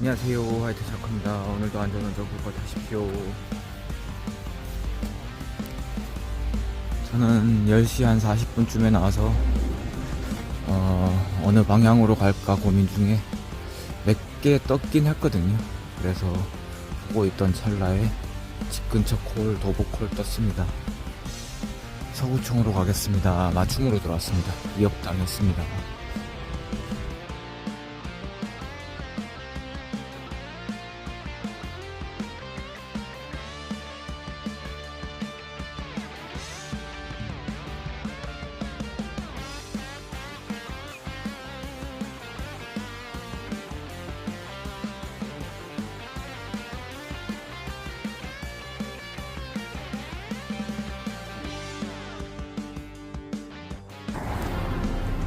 안녕하세요, 화이트 샤크입니다. 오늘도 안전운전 하십시오. 저는 10시 한 40분쯤에 나와서 어느 방향으로 갈까 고민 중에 몇 개 떴긴 했거든요. 그래서 보고 있던 찰나에 집 근처 도보콜 떴습니다. 서구청으로 가겠습니다. 맞춤으로 들어왔습니다. 위협당했습니다.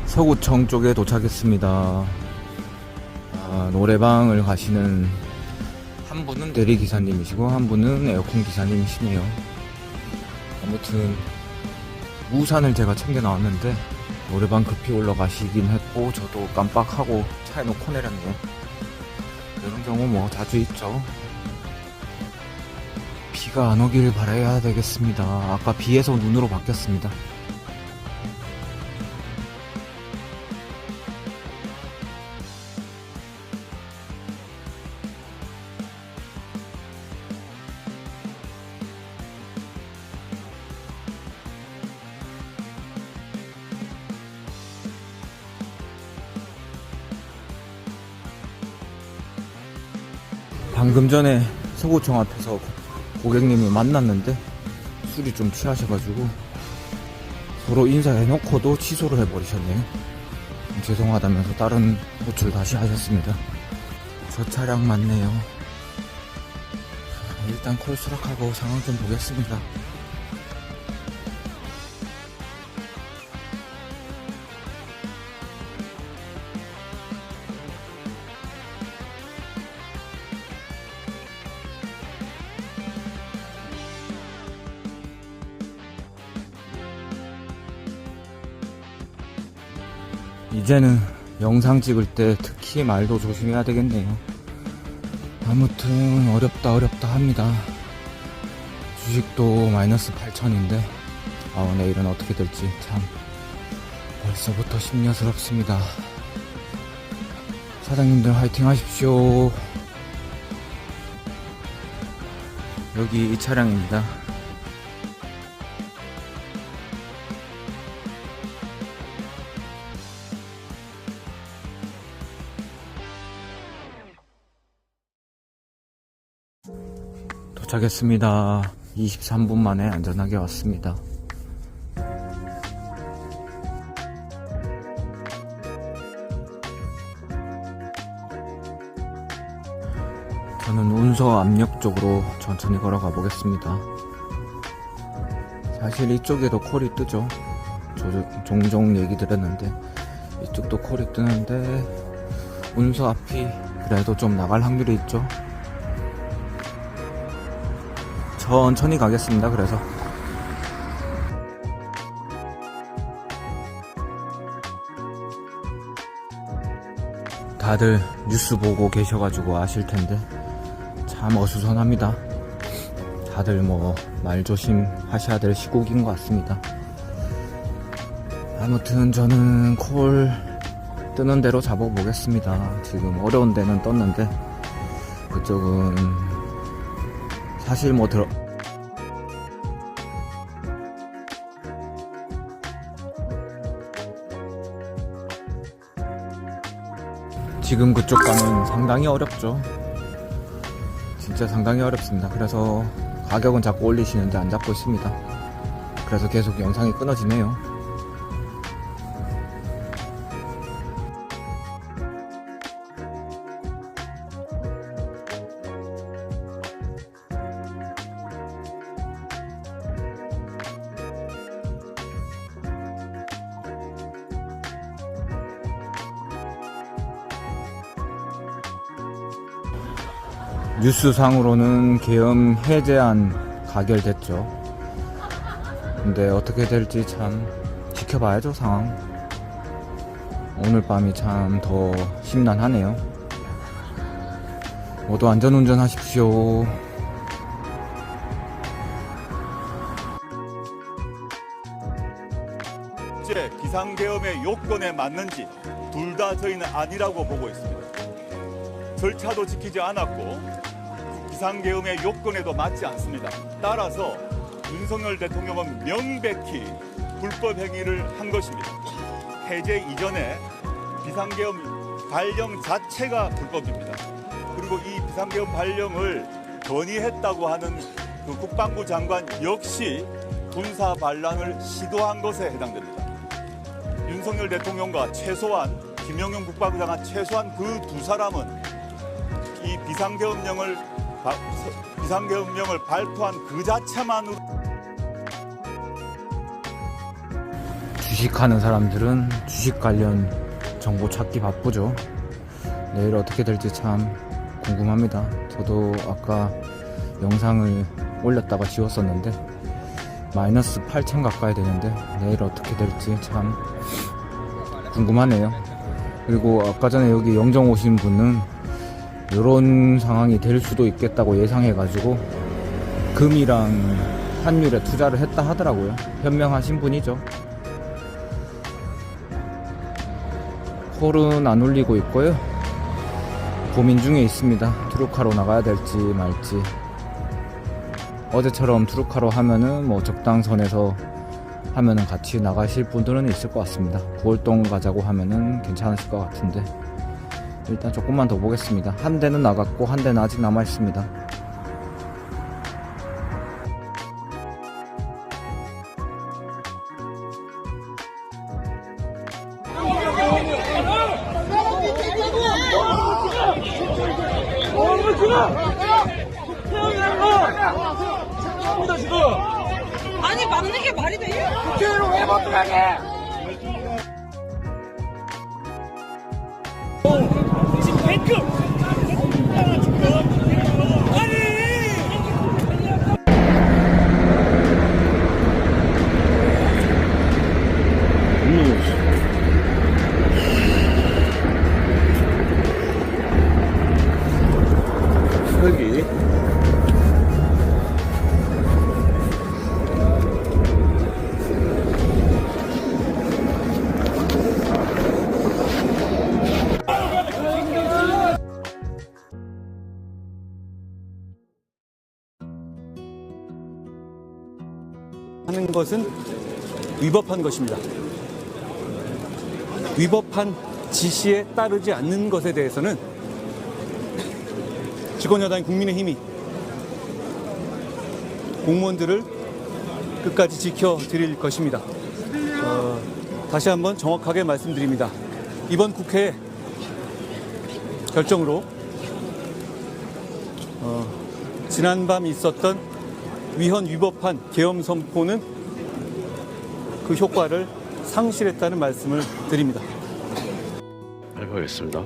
서구청 쪽에 도착했습니다. 노래방을 가시는 한 분은 대리기사님이시고 한 분은 에어컨 기사님이시네요. 아무튼 우산을 제가 챙겨 나왔는데 노래방 급히 올라가시긴 했고 저도 깜빡하고 차에 놓고 내렸네요. 이런 경우 뭐 자주 있죠. 비가 안 오길 바라야 되겠습니다. 아까 비에서 눈으로 바뀌었습니다. 방금 전에 서구청 앞에서 고객님을 만났는데 술이 좀 취하셔가지고 서로 인사해놓고도 취소를 해버리셨네요. 죄송하다면서 다른 호출 다시 하셨습니다. 저 차량 맞네요. 일단 콜 수락하고 상황 좀 보겠습니다. 이제는 영상 찍을 때 특히 말도 조심해야 되겠네요. 아무튼 어렵다 합니다. 주식도 마이너스 8천인데 내일은 어떻게 될지 참 벌써부터 심려스럽습니다. 사장님들 화이팅 하십시오. 여기 이 차량입니다. 도착했습니다. 23분 만에 안전하게 왔습니다. 저는 운서 압력 쪽으로 천천히 걸어가 보겠습니다. 사실 이쪽에도 콜이 뜨죠. 종종 얘기 들었는데 이쪽도 콜이 뜨는데 운서 앞이 그래도 좀 나갈 확률이 있죠. 천천히 가겠습니다. 그래서 다들 뉴스 보고 계셔가지고 아실텐데 참 어수선합니다. 다들 뭐 말조심 하셔야 될 시국인 것 같습니다. 아무튼 저는 콜 뜨는 대로 잡아보겠습니다. 지금 어려운 데는 떴는데 그쪽은 사실 뭐 지금 그쪽 가면 상당히 어렵죠. 진짜 상당히 어렵습니다. 그래서 가격은 자꾸 올리시는데 안 잡고 있습니다. 그래서 계속 영상이 끊어지네요. 뉴스상으로는 계엄 해제안 가결됐죠. 근데 어떻게 될지 참 지켜봐야죠. 상황. 오늘 밤이 참 더 심란하네요. 모두 안전운전 하십시오. 실제 비상계엄의 요건에 맞는지 둘 다 저희는 아니라고 보고 있습니다. 절차도 지키지 않았고 비상계엄의 요건에도 맞지 않습니다. 따라서 윤석열 대통령은 명백히 불법 행위를 한 것입니다. 해제 이전에 비상계엄 발령 자체가 불법입니다. 그리고 이 비상계엄 발령을 건의했다고 하는 그 국방부 장관 역시 군사 반란을 시도한 것에 해당됩니다. 윤석열 대통령과 최소한 김영용 국방부 장관 최소한 그 두 사람은 이 비상계엄령을 발표한 그 자체만으로 주식하는 사람들은 주식 관련 정보 찾기 바쁘죠. 내일 어떻게 될지 참 궁금합니다. 저도 아까 영상을 올렸다가 지웠었는데 마이너스 8천 가까이 되는데 내일 어떻게 될지 참 궁금하네요. 그리고 아까 전에 여기 영정 오신 분은 이런 상황이 될 수도 있겠다고 예상해가지고 금이랑 환율에 투자를 했다 하더라고요. 현명하신 분이죠. 콜은 안 올리고 있고요. 고민 중에 있습니다. 투루카로 나가야 될지 말지. 어제처럼 투루카로 하면은 뭐 적당선에서 하면은 같이 나가실 분들은 있을 것 같습니다. 9월동 가자고 하면은 괜찮으실 것 같은데 일단 조금만 더 보겠습니다. 한 대는 나갔고 한 대는 아직 남아 있습니다. 아니 막는 게 말이 돼? 국회의원 왜 못 들어가게? 지금 백급 아니 여기 하는 것은 위법한 것입니다. 위법한 지시에 따르지 않는 것에 대해서는 집권여당인 국민의힘이 공무원들을 끝까지 지켜드릴 것입니다. 다시 한번 정확하게 말씀드립니다. 이번 국회 결정으로 지난밤 있었던 위헌 위법한 계엄 선포는 그 효과를 상실했다는 말씀을 드립니다. 발표하겠습니다.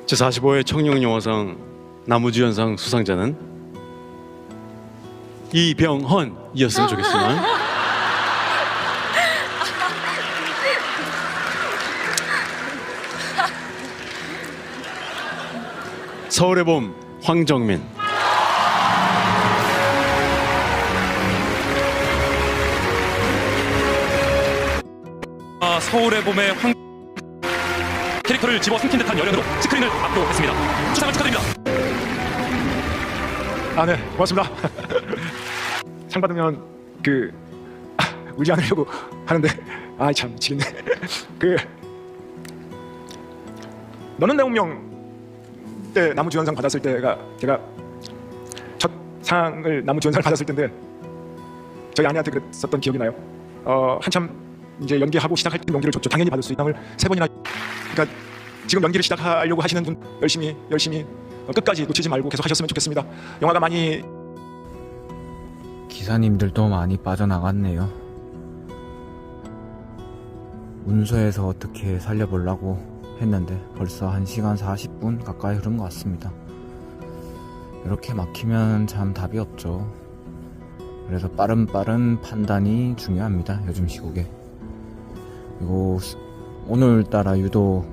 제45회 청룡영화상 나무주연상 수상자는 이병헌이었으면 좋겠지만 서울의 봄 황정민, 서울의 봄의 캐릭터를 집어삼킨 듯한 열연으로 스크린을 압도했습니다. 수상을 축하드립니다. 네, 고맙습니다. 상 받으면 울지 않으려고 하는데 참 미치겠네. 너는 내 운명 때 나무주연상 받았을 때가 제가 첫 상을 나무주연상을 받았을 때인데 저희 아내한테 그랬었던 기억이 나요. 한참 이제 연기하고 시작할 때 용기를 줬죠. 당연히 받을 수 있는 상을 3번이나. 그러니까 지금 연기를 시작하려고 하시는 분 열심히 끝까지 놓치지 말고 계속 하셨으면 좋겠습니다. 영화가 많이 기사님들도 많이 빠져나갔네요. 문서에서 어떻게 살려보려고 했는데 벌써 1시간 40분 가까이 흐른 것 같습니다. 이렇게 막히면 참 답이 없죠. 그래서 빠른 판단이 중요합니다. 요즘 시국에. 그리고 오늘따라 유독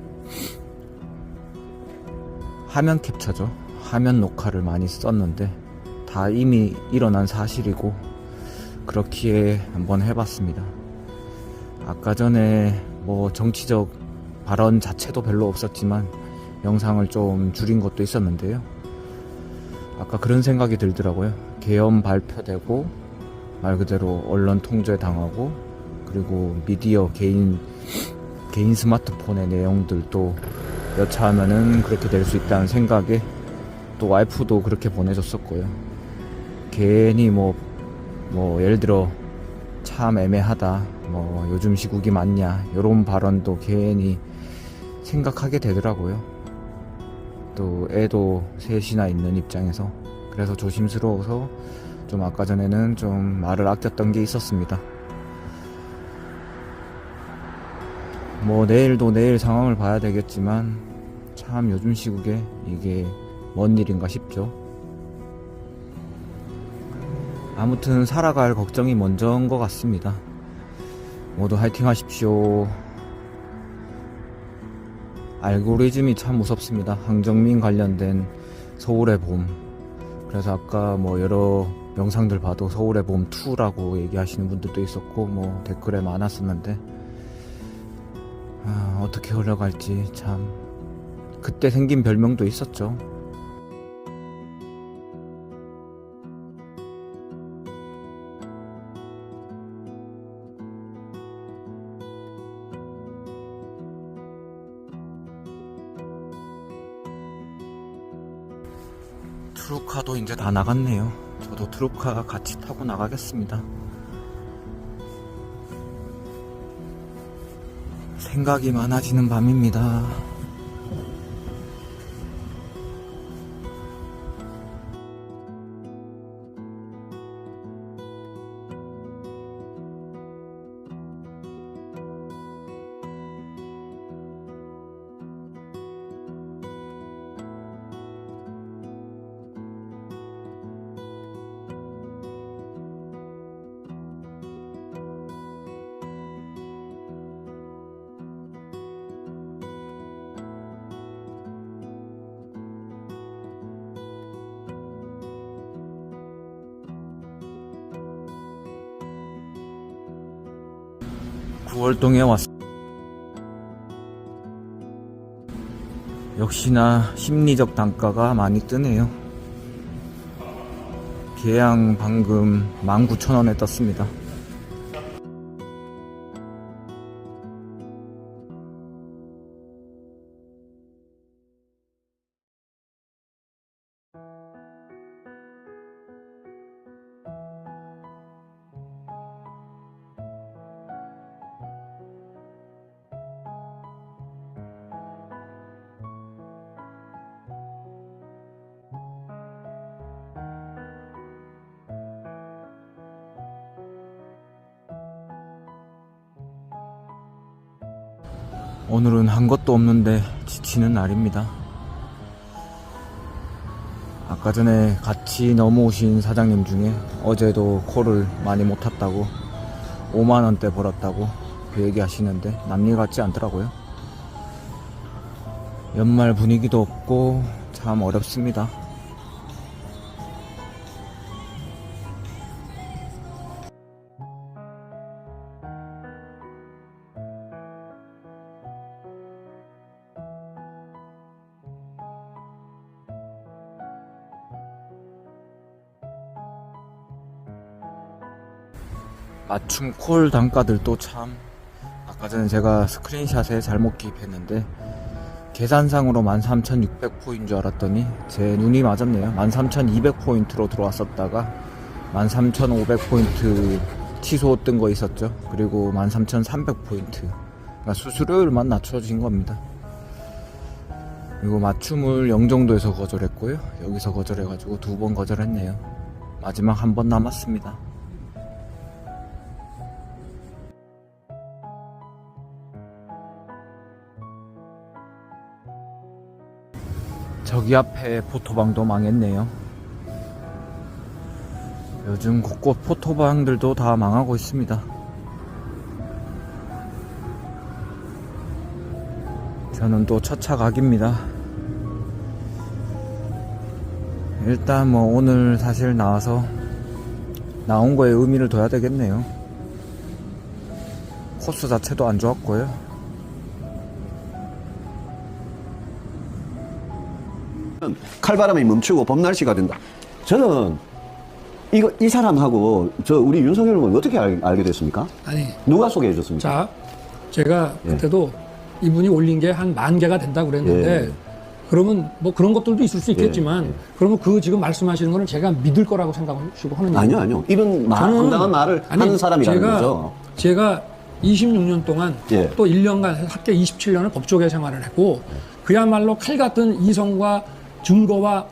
화면 캡처죠. 화면 녹화를 많이 썼는데 다 이미 일어난 사실이고 그렇기에 한번 해봤습니다. 아까 전에 뭐 정치적 발언 자체도 별로 없었지만 영상을 좀 줄인 것도 있었는데요. 아까 그런 생각이 들더라고요. 계엄 발표되고 말 그대로 언론 통제 당하고 그리고 미디어 개인 스마트폰의 내용들도 여차하면은 그렇게 될 수 있다는 생각에 또 와이프도 그렇게 보내줬었고요. 괜히 뭐 예를 들어 참 애매하다, 뭐 요즘 시국이 맞냐 이런 발언도 괜히 생각하게 되더라고요. 또 애도 셋이나 있는 입장에서 그래서 조심스러워서 좀 아까 전에는 좀 말을 아꼈던 게 있었습니다. 뭐 내일도 내일 상황을 봐야 되겠지만 참 요즘 시국에 이게 뭔 일인가 싶죠. 아무튼 살아갈 걱정이 먼저인 것 같습니다. 모두 화이팅 하십시오. 알고리즘이 참 무섭습니다. 황정민 관련된 서울의 봄. 그래서 아까 뭐 여러 영상들 봐도 서울의 봄 2라고 얘기하시는 분들도 있었고 뭐 댓글에 많았었는데 어떻게 흘러갈지 참. 그때 생긴 별명도 있었죠. 트루카도 이제 다 나갔네요. 저도 트루카 같이 타고 나가겠습니다. 생각이 많아지는 밤입니다. 구월동에 왔습니다. 역시나 심리적 단가가 많이 뜨네요. 계양 방금 19,000원에 떴습니다. 오늘은 한 것도 없는데 지치는 날입니다. 아까 전에 같이 넘어오신 사장님 중에 어제도 콜을 많이 못 탔다고 5만원대 벌었다고 그 얘기 하시는데 남일 같지 않더라고요. 연말 분위기도 없고 참 어렵습니다. 맞춤 콜 단가들도 참 아까 전에 제가 스크린샷에 잘못 기입했는데 계산상으로 13,600포인 줄 알았더니 제 눈이 맞았네요. 13,200포인트로 들어왔었다가 13,500포인트 취소 뜬 거 있었죠. 그리고 13,300포인트 그러니까 수수료율만 낮춰진 겁니다. 그리고 맞춤을 영종도에서 거절했고요. 여기서 거절해가지고 2번 거절했네요. 마지막 한 번 남았습니다. 저기 앞에 포토방도 망했네요. 요즘 곳곳 포토방들도 다 망하고 있습니다. 저는 또 첫 차 각입니다. 일단 뭐 오늘 사실 나온 거에 의미를 둬야 되겠네요. 코스 자체도 안 좋았고요. 칼바람이 멈추고 봄날씨가 된다. 저는 이 사람하고 우리 윤석열 후보는 어떻게 알게 됐습니까? 아니, 누가 소개해 줬습니까? 자, 제가 예. 그때도 이분이 올린 게 한 10,000개가 된다고 그랬는데, 예. 그러면 뭐 그런 것들도 있을 수 있겠지만, 예. 그러면 그 지금 말씀하시는 거는 제가 믿을 거라고 생각하시고 하는 얘기예요. 아니요. 이런 황당한 말을 하는 사람이라는 거죠. 제가 26년 동안 예. 또 1년간 합계 27년을 법조계 생활을 했고, 그야말로 칼 같은 이성과 증거와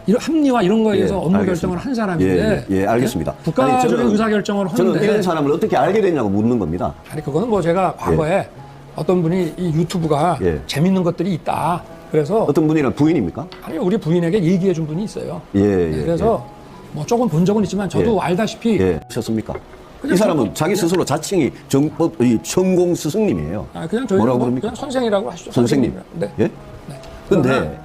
이런 합리화 이런 거에 대해서 예, 업무 알겠습니다. 결정을 한 사람인데, 예, 알겠습니다. 국가적인 아니, 의사결정을 저는 하는데, 이런 사람을 어떻게 알게 됐냐고 묻는 겁니다. 아니 그거는 뭐 제가 과거에 어떤 분이 이 유튜브가 예. 재밌는 것들이 있다. 그래서 어떤 분이랑 부인입니까? 아니 우리 부인에게 얘기해 준 분이 있어요. 예, 그래서 뭐 조금 본 적은 있지만 저도 예. 알다시피 하셨습니까? 그냥 이 사람은 저- 자기 스스로 자칭이 정법 천공 스승님이에요. 그냥 저희는 뭐라고 뭐 그럽니까? 그냥 선생이라고 하시죠. 선생님. 네. 예? 네. 근데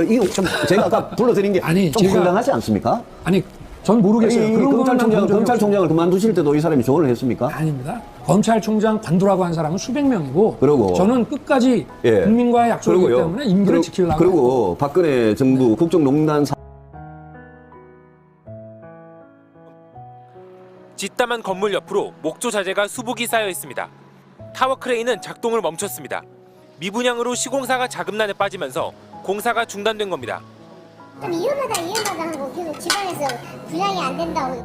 이거 좀 제가 아까 불러드린 게 아니, 좀 제가- 황당하지 않습니까? 아니 전 모르겠어요. 이 그런 거는 난 본 적이 검찰총장을 그만두실 때도 이 사람이 조언을 했습니까? 없어요. 아닙니다. 검찰총장 관두라고 한 사람은 수백 명이고, 그러고 저는 끝까지 예. 국민과의 약속이기 그러고요. 때문에 임기를 지키려고. 그리고 박근혜 정부 국정농단 짓담한 건물 옆으로 목조 자재가 수북이 쌓여 있습니다. 타워 크레인은 작동을 멈췄습니다. 미분양으로 시공사가 자금난에 빠지면서 공사가 중단된 겁니다. 좀 위험하다 하고 계속 집안에서 분양이 안 된다고.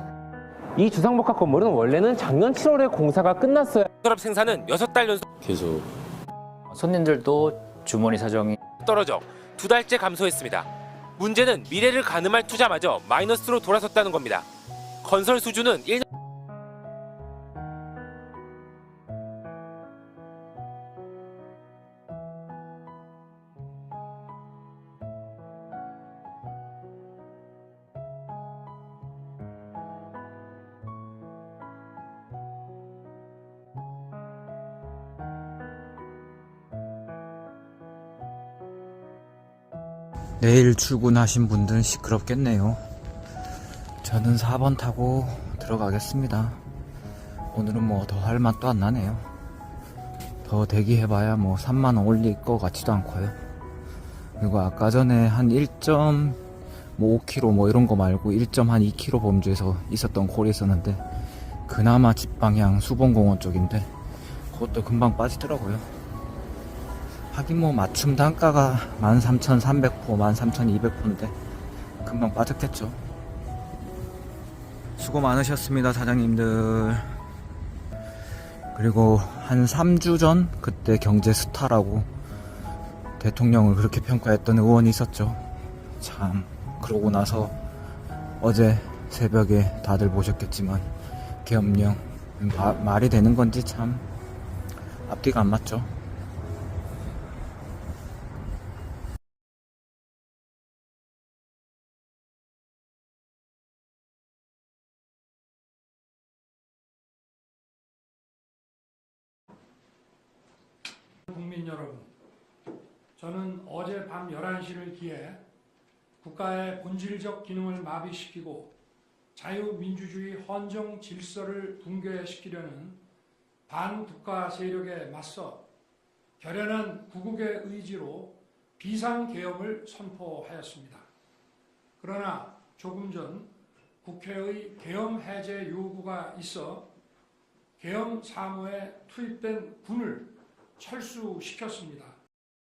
이 주상복합 건물은 원래는 작년 7월에 공사가 끝났어요. 서랍 생산은 6달 연속 계속 손님들도 주머니 사정이 떨어져 2달째 감소했습니다. 문제는 미래를 가늠할 투자마저 마이너스로 돌아섰다는 겁니다. 건설 수주는 1년 내일 출근하신 분들은 시끄럽겠네요. 저는 4번 타고 들어가겠습니다. 오늘은 뭐 더 할 맛도 안 나네요. 더 대기해봐야 뭐 3만원 올릴 것 같지도 않고요. 그리고 아까 전에 한 1.5km 뭐 이런 거 말고 1.2km 범주에서 있었던 콜이 있었는데, 그나마 집 방향 수봉공원 쪽인데 그것도 금방 빠지더라고요. 하긴 뭐 맞춤 단가가 13,300포, 13,200포인데 금방 빠졌겠죠. 수고 많으셨습니다, 사장님들. 그리고 한 3주 전 그때 경제 스타라고 대통령을 그렇게 평가했던 의원이 있었죠. 참, 그러고 나서 어제 새벽에 다들 보셨겠지만 계엄령 말이 되는 건지 참 앞뒤가 안 맞죠. 국민 여러분, 저는 어제 밤 11시를 기해 국가의 본질적 기능을 마비시키고 자유민주주의 헌정 질서를 붕괴시키려는 반국가 세력에 맞서 결연한 구국의 의지로 비상계엄을 선포하였습니다. 그러나 조금 전 국회의 계엄 해제 요구가 있어 계엄 사무에 투입된 군을 철수시켰습니다.